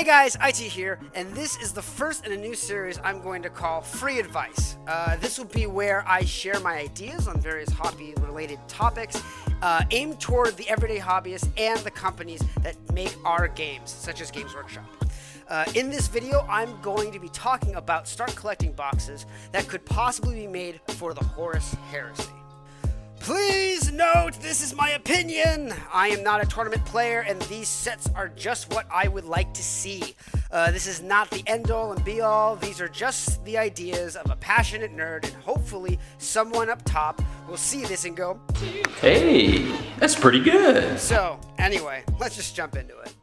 Hey guys, IT here, and this is the first in a new series I'm going to call Free Advice. This will be where I share my ideas on various hobby-related topics aimed toward the everyday hobbyists and the companies that make our games, such as Games Workshop. In this video, I'm going to be talking about start collecting boxes that could possibly be made for the Horus Heresy. Please note, this is my opinion. I am not a tournament player, and these sets are just what I would like to see. This is not the end-all and be-all. These are just the ideas of a passionate nerd, and hopefully someone up top will see this and go, hey, that's pretty good. So, anyway, let's just jump into it.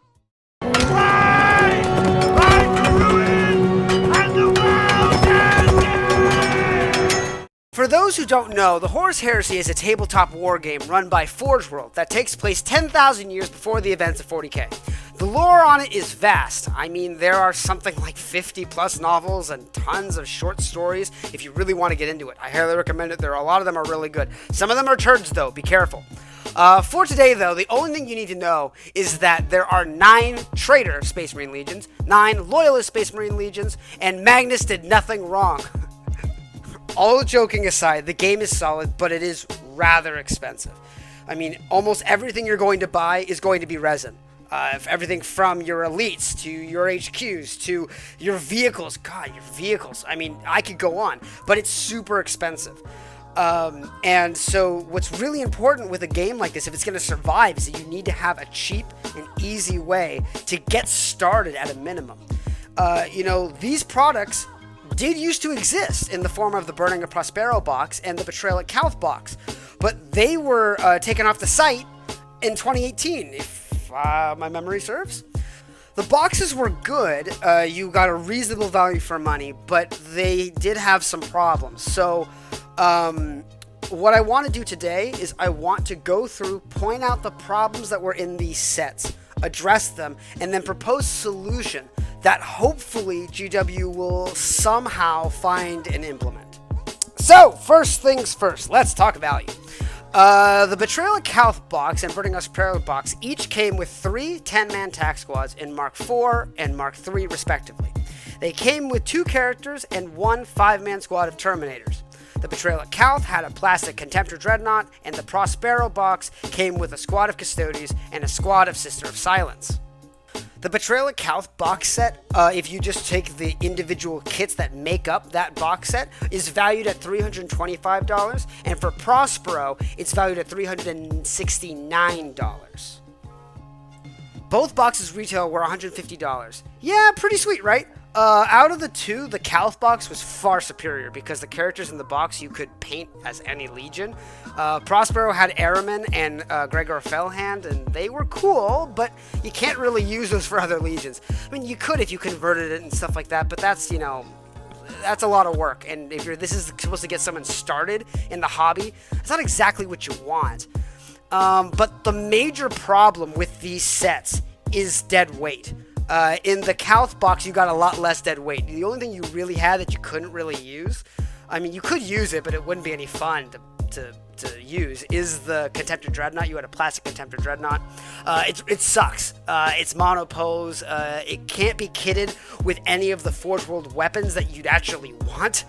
For those who don't know, the Horus Heresy is a tabletop wargame run by Forgeworld that takes place 10,000 years before the events of 40k. The lore on it is vast. I mean, there are something like 50 plus novels and tons of short stories if you really want to get into it. I highly recommend it. A lot of them are really good. Some of them are turds though, be careful. For today though, the only thing you need to know is that there are 9 traitor Space Marine Legions, 9 loyalist Space Marine Legions, and Magnus did nothing wrong. All joking aside, the game is solid, but it is rather expensive. I mean, almost everything you're going to buy is going to be resin. Everything from your elites to your HQs to your vehicles. God, your vehicles. I mean, I could go on, but it's super expensive. And so what's really important with a game like this, if it's going to survive, is that you need to have a cheap and easy way to get started at a minimum. These products did used to exist in the form of the Burning of Prospero box and the Betrayal at Calth box, but they were taken off the site in 2018, if my memory serves. The boxes were good, you got a reasonable value for money, but they did have some problems. So what I want to do today is I want to go through, point out the problems that were in these sets, address them, and then propose a solution that hopefully GW will somehow find and implement. So, first things first, let's talk value. The Betrayal at Calth box and Burning of Prospero box each came with 3 10-man tack squads in Mark IV and Mark III respectively. They came with 2 characters and 1 5-man squad of Terminators. The Betrayal at Calth had a plastic Contemptor Dreadnought, and the Prospero box came with a squad of Custodies and a squad of Sister of Silence. The Betrayal at Calth box set, if you just take the individual kits that make up that box set, is valued at $325, and for Prospero, it's valued at $369. Both boxes retail were $150. Yeah, pretty sweet, right? Out of the 2, the Calth box was far superior because the characters in the box you could paint as any legion. Prospero had Araman and Gregor Fellhand, and they were cool, but you can't really use those for other legions. I mean, you could if you converted it and stuff like that, but that's, that's a lot of work. And if this is supposed to get someone started in the hobby, it's not exactly what you want. But the major problem with these sets is dead weight. In the Calth box, you got a lot less dead weight. The only thing you really had that you couldn't really use, I mean, you could use it, but it wouldn't be any fun to use, is the Contemptor Dreadnought. You had a plastic Contemptor Dreadnought. It sucks. It's monopose. It can't be kitted with any of the Forgeworld weapons that you'd actually want,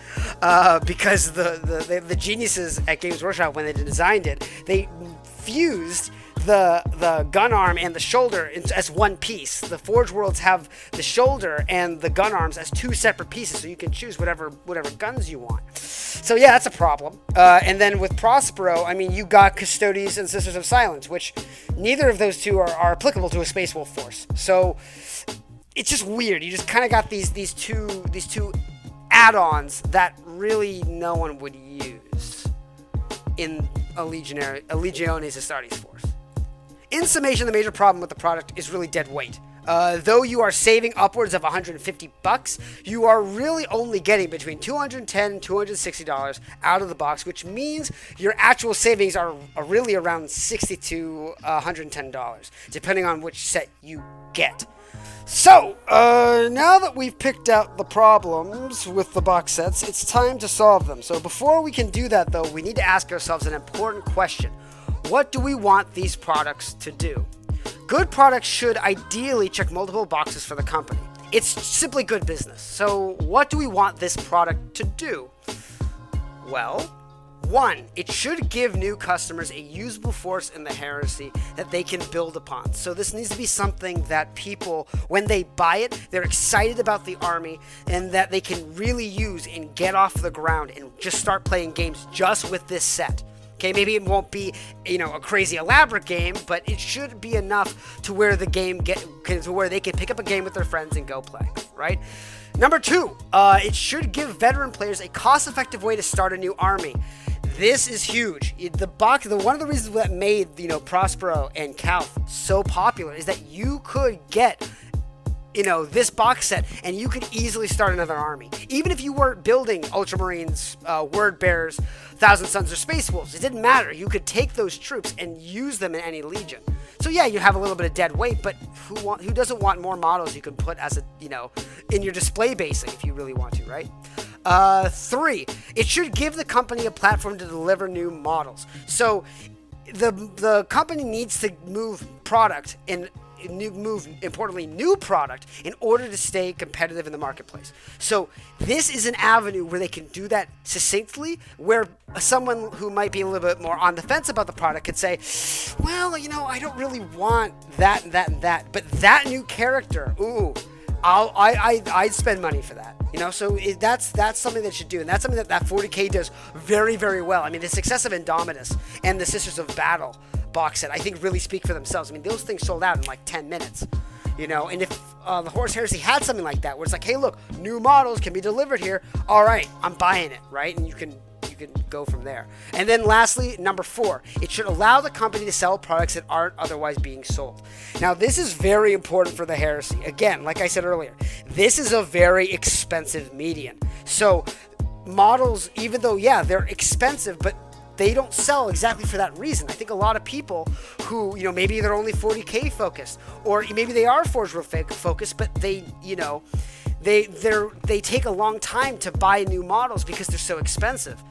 because the geniuses at Games Workshop, when they designed it, they fused the gun arm and the shoulder as one piece. The Forge Worlds have the shoulder and the gun arms as 2 separate pieces, so you can choose whatever guns you want. So yeah, that's a problem. And then with Prospero, I mean, you got Custodies and Sisters of Silence, which neither of those 2 are applicable to a Space Wolf force. So it's just weird. You just kind of got these two add-ons that really no one would use in a Legiones Astartes force. In summation, the major problem with the product is really dead weight. Though you are saving upwards of $150, you are really only getting between $210 and $260 out of the box, which means your actual savings are really around $60 to $110, depending on which set you get. So, now that we've picked out the problems with the box sets, it's time to solve them. So before we can do that, though, we need to ask ourselves an important question. What do we want these products to do? good products should ideally check multiple boxes for the company. It's simply good business. So what do we want this product to do? Well, 1, it should give new customers a usable force in the heresy that they can build upon. So this needs to be something that people, when they buy it, they're excited about the army and that they can really use and get off the ground and just start playing games just with this set. Okay, maybe it won't be, a crazy elaborate game, but it should be enough to where the game to where they can pick up a game with their friends and go play, right? Number 2, it should give veteran players a cost-effective way to start a new army. This is huge. One of the reasons that made, Prospero and Calth so popular is that you could get this box set and you could easily start another army. Even if you weren't building Ultramarines, Word Bearers, Thousand Sons, or Space Wolves, it didn't matter. You could take those troops and use them in any legion. So yeah, you have a little bit of dead weight, but who doesn't want more models you can put as in your display basing if you really want to, right? 3, it should give the company a platform to deliver new models. So the company needs to move product and importantly new product in order to stay competitive in the marketplace. So this is an avenue where they can do that succinctly, where someone who might be a little bit more on the fence about the product could say, well, I don't really want that and that and that, but that new character, ooh, I'd spend money for that. So that's something that should do, and that's something that 40K does very, very well. I mean, the success of Indominus and the Sisters of Battle box set, I think, really speak for themselves. I mean, those things sold out in like 10 minutes. And if the Horus Heresy had something like that, where it's like, hey, look, new models can be delivered here. All right, I'm buying it, right? And you can go from there. And then lastly, number 4, it should allow the company to sell products that aren't otherwise being sold. Now, this is very important for the Heresy. Again, like I said earlier, this is a very expensive medium. So models, even though, yeah, they're expensive, but they don't sell exactly for that reason. I think a lot of people who, maybe they're only 40K focused, or maybe they are Forgeworld focused, but they take a long time to buy new models because they're so expensive.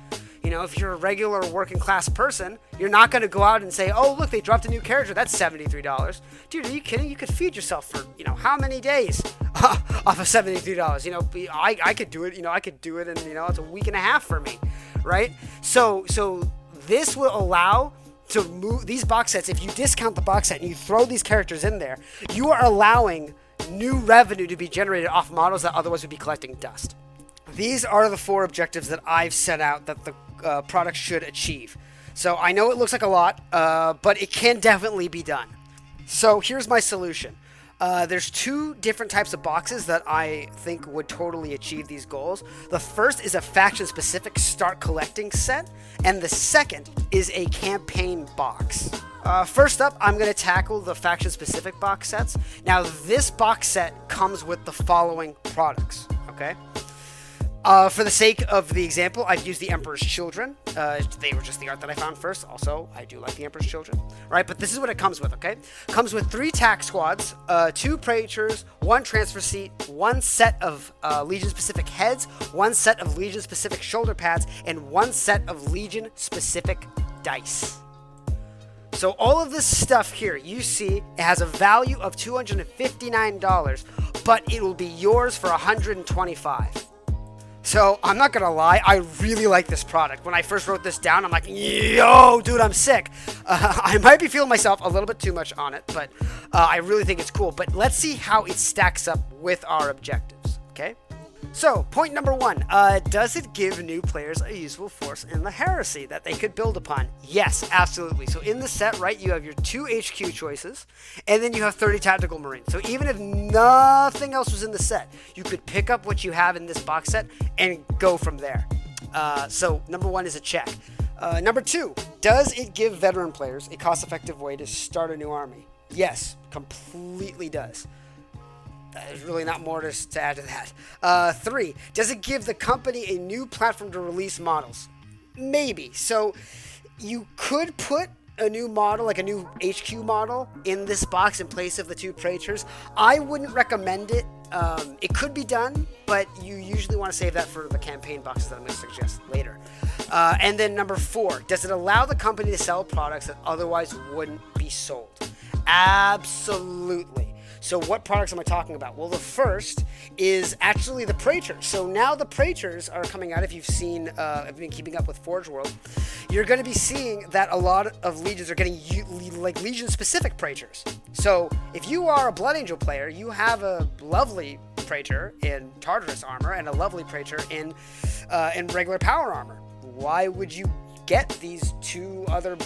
If you're a regular working class person, you're not going to go out and say, oh, look, they dropped a new character. That's $73. Dude, are you kidding? You could feed yourself for, how many days off of $73? I could do it. I could do it in, it's a week and a half for me, right? So this will allow to move these box sets. If you discount the box set and you throw these characters in there, you are allowing new revenue to be generated off models that otherwise would be collecting dust. These are the 4 objectives that I've set out that the product should achieve. So I know it looks like a lot, but it can definitely be done. So here's my solution. There's 2 different types of boxes that I think would totally achieve these goals. The first is a faction-specific start collecting set, and the second is a campaign box. First up, I'm going to tackle the faction-specific box sets. Now, this box set comes with the following products, okay? For the sake of the example, I've used the Emperor's Children. They were just the art that I found first. Also, I do like the Emperor's Children. Right, but this is what it comes with, okay? Comes with 3 tack squads, 2 Praetors, 1 transfer seat, 1 set of Legion-specific heads, 1 set of Legion-specific shoulder pads, and 1 set of Legion-specific dice. So all of this stuff here, you see, it has a value of $259, but it will be yours for $125. So I'm not gonna lie, I really like this product. When I first wrote this down, I'm like, yo, dude, I'm sick. I might be feeling myself a little bit too much on it, but I really think it's cool. But let's see how it stacks up with our objectives, okay? So, point number 1, does it give new players a useful force in the Heresy that they could build upon? Yes, absolutely. So in the set, right, you have your 2 HQ choices, and then you have 30 Tactical Marines. So even if nothing else was in the set, you could pick up what you have in this box set and go from there. So number 1 is a check. Number 2, does it give veteran players a cost-effective way to start a new army? Yes, completely does. There's really not more to add to that. 3, does it give the company a new platform to release models? Maybe. So you could put a new model, like a new HQ model, in this box in place of the 2 Praetors. I wouldn't recommend it. It could be done, but you usually want to save that for the campaign boxes that I'm going to suggest later. And then number 4, does it allow the company to sell products that otherwise wouldn't be sold? Absolutely. So what products am I talking about? Well, the first is actually the Praetors. So now the Praetors are coming out. If you've seen, have been keeping up with Forgeworld, you're going to be seeing that a lot of legions are getting like legion-specific Praetors. So if you are a Blood Angel player, you have a lovely Praetor in Tartarus armor and a lovely Praetor in regular power armor. Why would you get these two other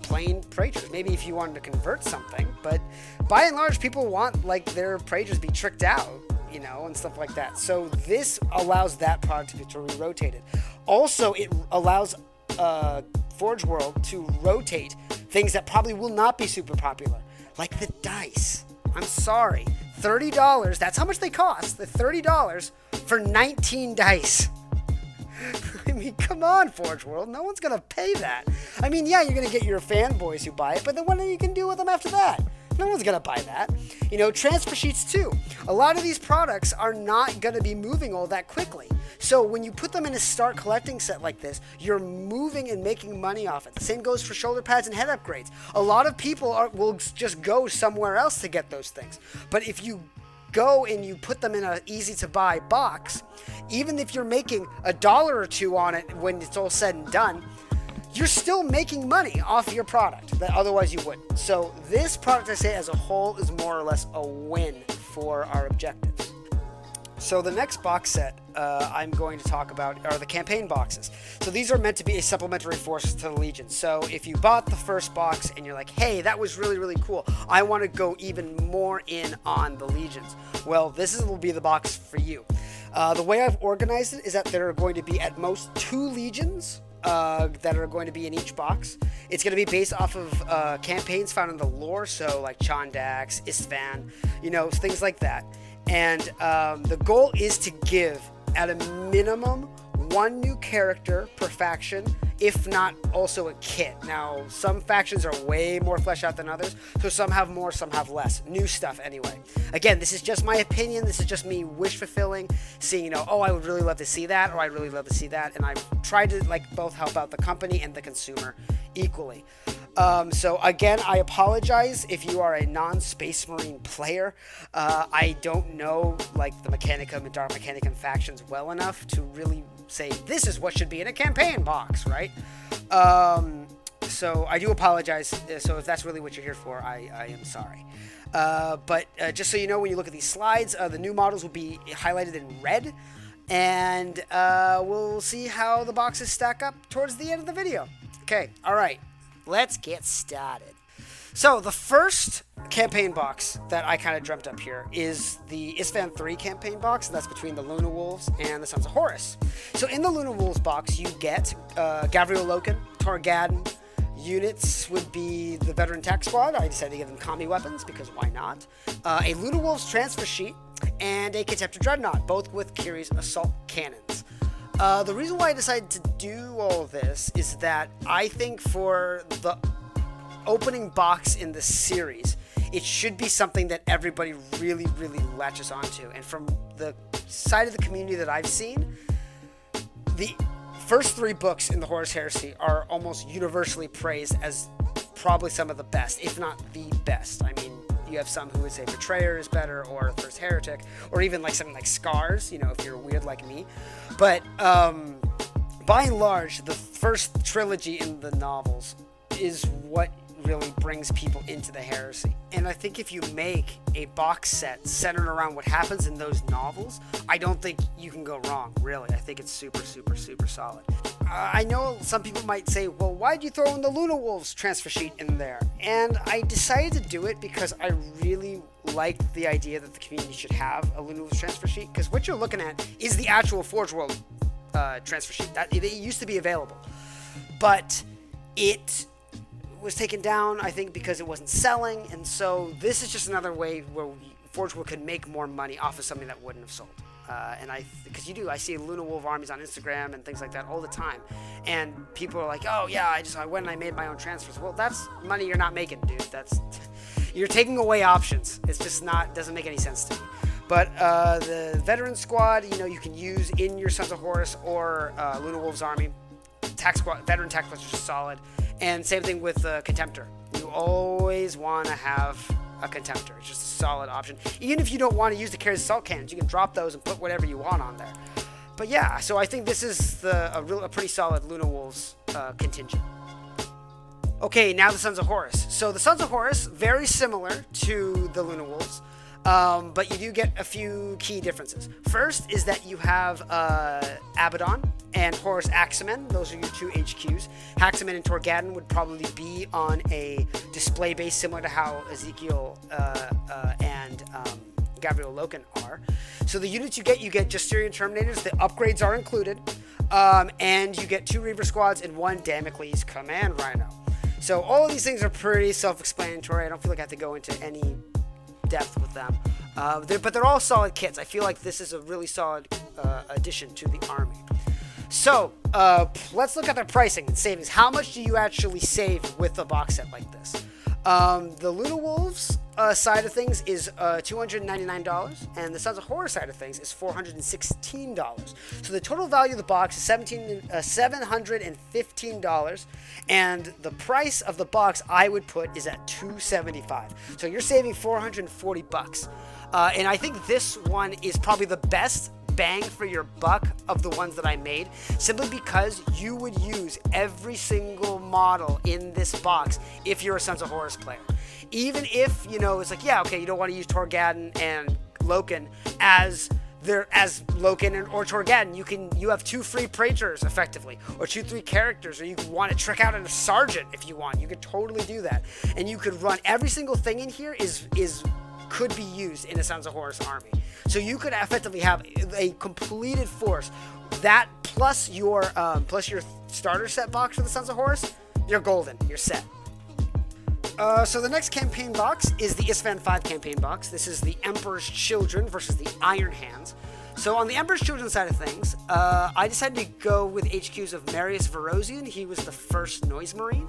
plain Praetors? Maybe if you wanted to convert something, but by and large, people want like their Praetors be tricked out, you know, and stuff like that. So this allows that product to be rotated. Also, it allows Forgeworld to rotate things that probably will not be super popular, like the dice. I'm sorry, $30. That's how much they cost. The $30 for 19 dice. I mean, come on, Forgeworld. No one's going to pay that. I mean, yeah, you're going to get your fanboys who buy it, but then what are you going to do with them after that? No one's going to buy that. You know, transfer sheets too. A lot of these products are not going to be moving all that quickly. So when you put them in a start collecting set like this, you're moving and making money off it. The same goes for shoulder pads and head upgrades. A lot of people will just go somewhere else to get those things. But if you go and you put them in an easy to buy box, even if you're making $1 or $2 on it when it's all said and done, you're still making money off your product that otherwise you wouldn't. So this product, I say as a whole, is more or less a win for our objectives. So the next box set I'm going to talk about are the campaign boxes. So these are meant to be a supplementary force to the Legion. So if you bought the first box and you're like, hey, that was really, really cool, I want to go even more in on the Legions, well, this will be the box for you. The way I've organized it is that there are going to be at most 2 Legions that are going to be in each box. It's going to be based off of campaigns found in the lore, so like Chondax, Istvan, you know, things like that. And the goal is to give, at a minimum, 1 new character per faction, if not also a kit. Now, some factions are way more fleshed out than others, so some have more, some have less. New stuff, anyway. Again, this is just my opinion. This is just me wish fulfilling, seeing, you know, oh, I would really love to see that, or I'd really love to see that. And I've tried to, like, both help out the company and the consumer equally. So again, I apologize if you are a non-Space Marine player. I don't know like the Mechanicum and Dark Mechanicum factions well enough to really say this is what should be in a campaign box, right? So I do apologize. So if that's really what you're here for, I am sorry. But just so you know, when you look at these slides, the new models will be highlighted in red. And we'll see how the boxes stack up towards the end of the video. Okay, all right. Let's get started. So the first campaign box that I kind of dreamt up here is the Istvan 3 campaign box, and that's between the Luna Wolves and the Sons of Horus. So in the Luna Wolves box, you get Gavriel Loken, Torgadon. Units would be the Veteran Tech Squad. I decided to give them combi weapons because why not? A Luna Wolves transfer sheet and a Contemptor Dreadnought, both with Kiri's assault cannons. The reason why I decided to do all this is that I think for the opening box in the series, it should be something that everybody really, really latches onto. And from the side of the community that I've seen, the first 3 books in the Horus Heresy are almost universally praised as probably some of the best, if not the best. I mean, you have some who would say Betrayer is better, or First Heretic, or even like something like Scars, you know, if you're weird like me. But by and large, the first trilogy in the novels is what really brings people into the heresy. And I think if you make a box set centered around what happens in those novels, I don't think you can go wrong, really. I think it's super, super, super solid. I know some people might say, well, why'd you throw in the Luna Wolves transfer sheet in there? And I decided to do it because I really liked the idea that the community should have a Luna Wolves transfer sheet, because what you're looking at is the actual Forgeworld transfer sheet. It used to be available, but it was taken down, I think, because it wasn't selling, and so this is just another way where Forgeworld could make more money off of something that wouldn't have sold. Because I see Luna Wolf armies on Instagram and things like that all the time, and people are like, oh yeah, I went and I made my own transfers. Well, that's money you're not making, dude. You're taking away options. It's just doesn't make any sense to me. But the veteran squad, you can use in your Sons of Horus or Luna Wolf's army. Veteran tax squads are just solid. And same thing with Contemptor. You always want to have a Contemptor. It's just a solid option. Even if you don't want to use the Carrier's Assault Cannons, you can drop those and put whatever you want on there. But yeah, so I think this is a pretty solid Luna Wolves contingent. Okay, now the Sons of Horus. So the Sons of Horus, very similar to the Luna Wolves, but you do get a few key differences. First is that you have Abaddon and Horus Axemen. Those are your two HQs. Haxamen and Torgadon would probably be on a display base similar to how Ezekiel and Gabriel Loken are. So the units you get Justirian Terminators. The upgrades are included. And you get 2 Reaver Squads and 1 Damocles Command Rhino. So all of these things are pretty self-explanatory. I don't feel like I have to go into any depth with them. But they're all solid kits. I feel like this is a really solid addition to the army. So let's look at their pricing and savings. How much do you actually save with a box set like this? The Luna Wolves side of things is $299, and the Sons of Horus side of things is $416. So the total value of the box is $715, and the price of the box I would put is at $275. So you're saving $440, and I think this one is probably the best bang for your buck of the ones that I made, simply because you would use every single model in this box if you're a Sons of Horus player. Even if, it's like, yeah, okay, you don't want to use Torgadon and Loken as Loken or Torgadon. You have 2 free Praetors effectively, or 2-3 characters, or you could want to trick out a Sergeant if you want. You could totally do that, and you could run every single thing in here could be used in a Sons of Horus army. So you could effectively have a completed force. That plus your starter set box for the Sons of Horus, you're golden. You're set. So the next campaign box is the Isstvan 5 campaign box. This is the Emperor's Children versus the Iron Hands. So on the Emperor's Children side of things, I decided to go with HQs of Marius Verosian. He was the first Noise Marine.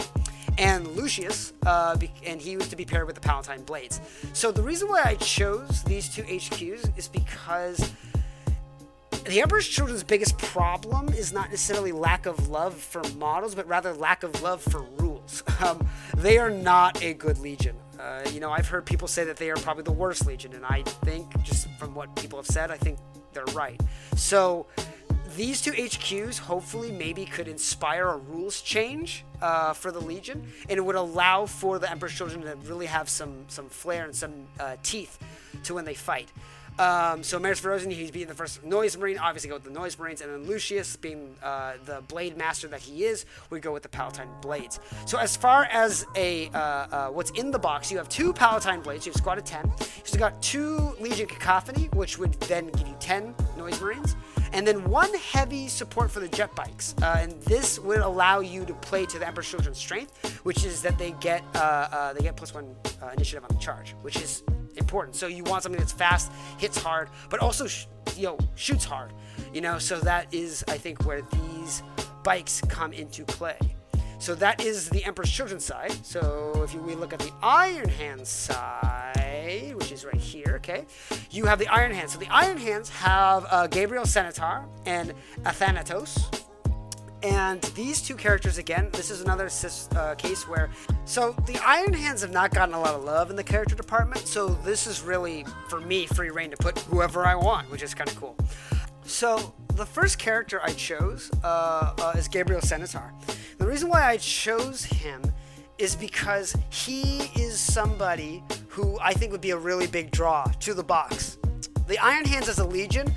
And Lucius, and he was to be paired with the Palatine Blades. So the reason why I chose these 2 HQs is because the Emperor's Children's biggest problem is not necessarily lack of love for models, but rather lack of love for rules. They are not a good legion. I've heard people say that they are probably the worst legion, and I think, just from what people have said, I think they're right. So these 2 HQs hopefully maybe could inspire a rules change for the Legion, and it would allow for the Emperor's Children to really have some flair and some teeth to when they fight. So Marius Verosian, he's being the first Noise Marine, obviously go with the Noise Marines, and then Lucius, being the Blade Master that he is, we go with the Palatine Blades. So as far as what's in the box, you have 2 Palatine Blades, you have a squad of 10, you've got 2 Legion Cacophony, which would then give you 10 Noise Marines, and then 1 heavy support for the jet bikes, and this would allow you to play to the Emperor's Children's strength, which is that they get +1 initiative on the charge, which is important. So you want something that's fast, hits hard, but also shoots hard. So that is, I think, where these bikes come into play. So that is the Emperor's Children's side. So if we look at the Iron Hands side, which is right here, okay, you have the Iron Hands. So the Iron Hands have Gabriel Senator and Athanatos. And these 2 characters, again, this is another case where, so the Iron Hands have not gotten a lot of love in the character department, so this is really, for me, free reign to put whoever I want, which is kind of cool. So the first character I chose is Gabriel Senator. The reason why I chose him is because he is somebody who I think would be a really big draw to the box. The Iron Hands as a Legion,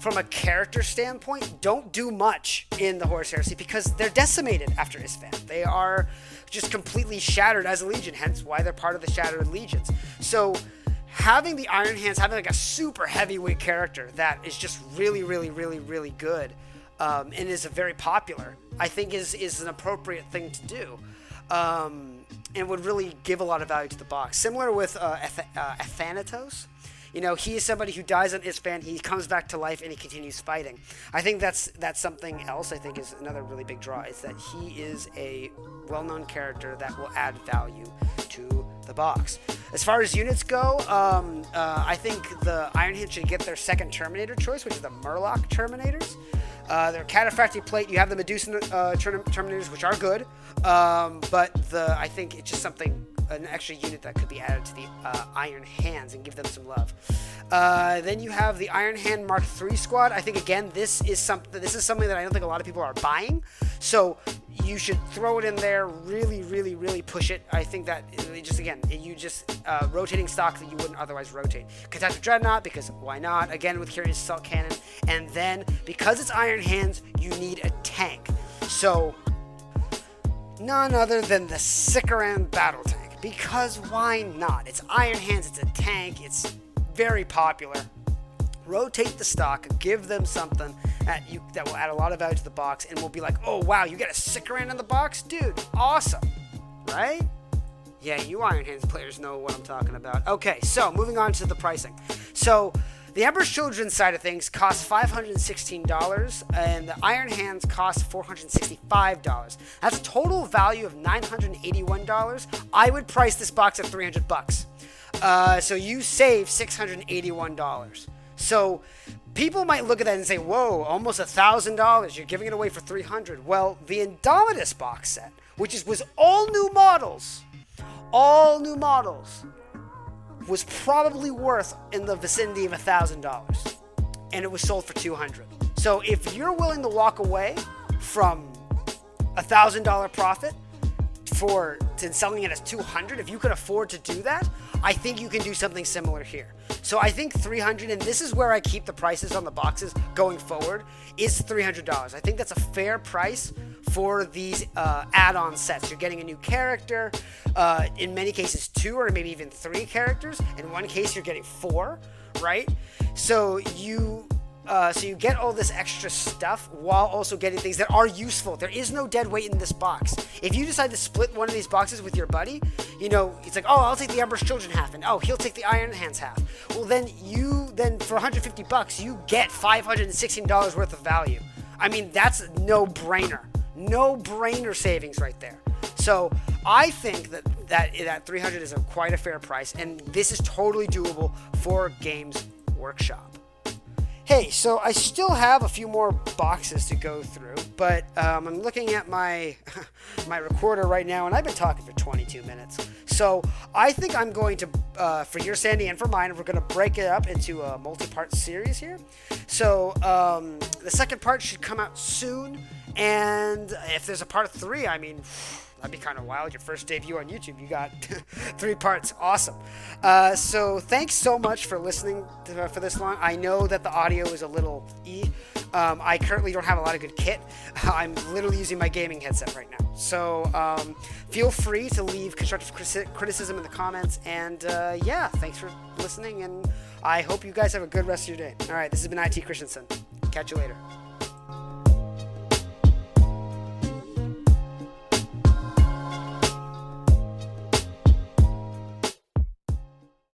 from a character standpoint, don't do much in the Horus Heresy because they're decimated after Isstvan. They are just completely shattered as a Legion, hence why they're part of the Shattered Legions. So having the Iron Hands, having like a super heavyweight character that is just really, really, really, really good, and is very popular, I think is an appropriate thing to do. And would really give a lot of value to the box. Similar with Athanatos. He is somebody who dies on Isstvan, he comes back to life, and he continues fighting. I think that's something else I think is another really big draw, is that he is a well-known character that will add value to the box. As far as units go, I think the Iron Hands should get their second Terminator choice, which is the Murloc Terminators. They're Cataphractic Plate. You have the Medusan Terminators, which are good, but I think it's just something an extra unit that could be added to the Iron Hands and give them some love. Then you have the Iron Hand Mark III squad. I think again this is something that I don't think a lot of people are buying. So you should throw it in there, really push it. I think that you just rotating stock that you wouldn't otherwise rotate. Contactor Dreadnought, because why not? Again with Curious Assault Cannon, and then because it's Iron Hands, you need a tank. So none other than the Sikaran Battle Tank, because why not? It's Iron Hands, it's a tank, it's very popular. Rotate the stock, give them something that will add a lot of value to the box, and we'll be like, oh wow, you get a Sikaran in the box? Dude, awesome, right? Yeah, you Iron Hands players know what I'm talking about. Okay, so moving on to the pricing. So the Emperor's Children side of things costs $516, and the Iron Hands cost $465. That's a total value of $981. I would price this box at $300. So you save $681. So people might look at that and say, whoa, almost $1,000. You're giving it away for $300. Well, the Indomitus box set, which was all new models, was probably worth in the vicinity of $1,000, and it was sold for $200. So if you're willing to walk away from $1,000 profit to selling it as $200, if you could afford to do that, I think you can do something similar here. So I think $300, and this is where I keep the prices on the boxes going forward, is $300. I think that's a fair price for these add-on sets. You're getting a new character, in many cases 2 or maybe even 3 characters. In one case, you're getting 4, right? So you get all this extra stuff while also getting things that are useful. There is no dead weight in this box. If you decide to split one of these boxes with your buddy, it's like, oh, I'll take the Emperor's Children half, and oh, he'll take the Iron Hands half. Well, then for $150, you get $516 worth of value. I mean, that's a no-brainer. No-brainer savings right there. So I think that 300 is quite a fair price, and this is totally doable for Games Workshop. Hey, so I still have a few more boxes to go through, but I'm looking at my recorder right now, and I've been talking for 22 minutes. So I think I'm going to, for your sanity and for mine, we're going to break it up into a multi-part series here. So the second part should come out soon, and if there's a part 3, I mean, that'd be kind of wild. Your first debut on YouTube, you got 3 parts. Awesome. So thanks so much for listening for this long. I know that the audio is a little I currently don't have a lot of good kit. I'm literally using my gaming headset right now. So feel free to leave constructive criticism in the comments. And yeah, thanks for listening. And I hope you guys have a good rest of your day. All right, this has been IT Christensen. Catch you later.